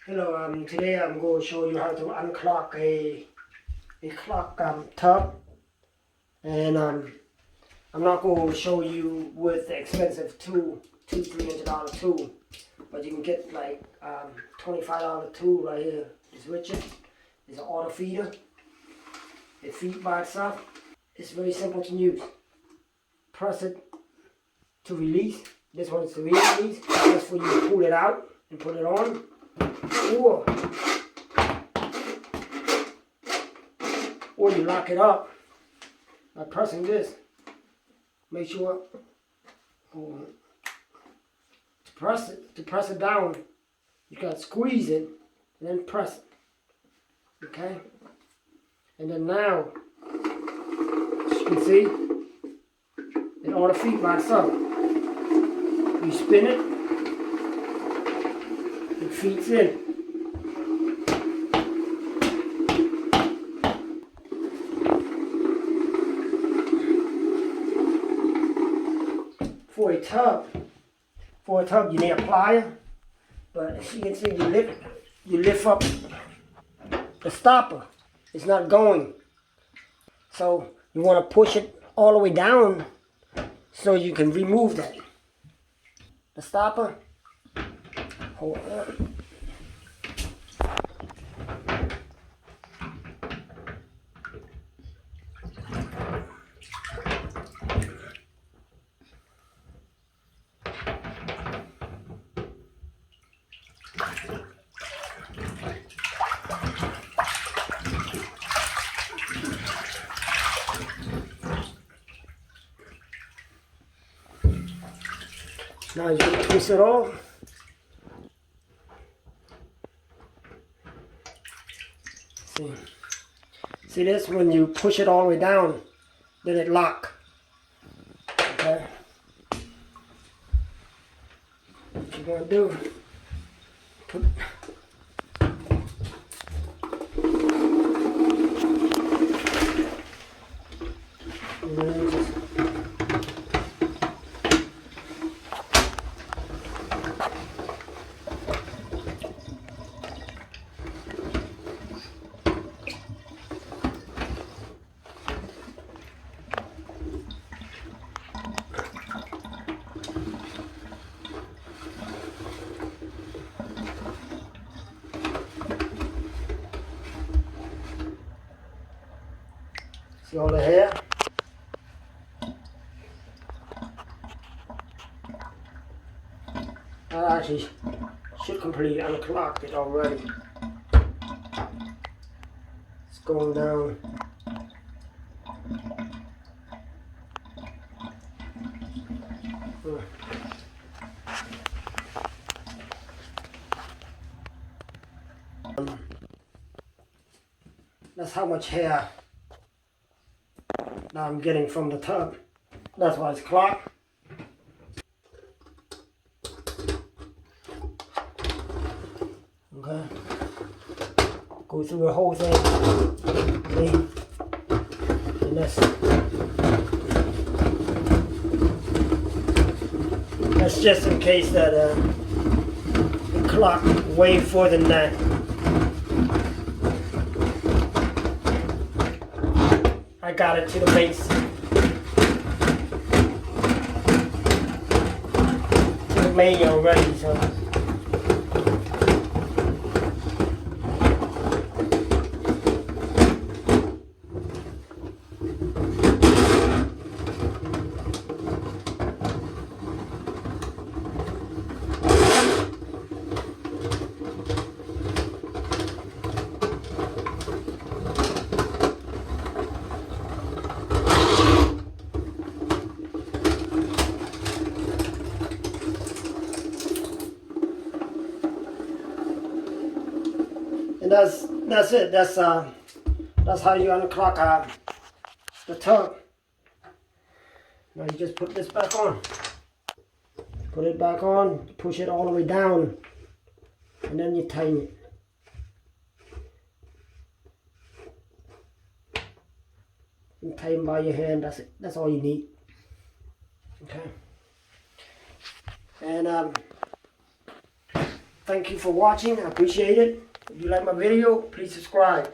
Hello, today I'm going to show you how to unclog a clock tub, and I'm not going to show you with the expensive $300 tool, but you can get like $25 tool right here. It's ridgid. It's an auto feeder. It feeds by itself. It's very simple to use. Press it to release. This one is to release. That's when you pull it out and put it on. Or you lock it up by pressing this. Make sure to press it down, you gotta squeeze it and then press it. Okay? And then now, as you can see, it ought to feed by itself. You spin it, it feeds in. For a tub, you need a plier, but as you can see, you lift up the stopper. It's not going, so you want to push it all the way down so you can remove that. The stopper. Hold on. Now you can twist it off. See this? When you push it all the way down, then it locks. Okay? What you're going to do, put see all the hair? I actually should completely unclogged it already. It's going down. That's how much hair that I'm getting from the tub. That's why it's clogged. Okay. Go through the whole thing. See? And that's just in case that it clogged way further than that. I got it to the base. To the main already, so. And that's it. That's how you unclog the tub. Now you just put this back on. Put it back on. Push it all the way down, and then you tighten it. You tighten by your hand. That's it. That's all you need. Okay. And Thank you for watching. I appreciate it. If you like my video, please subscribe.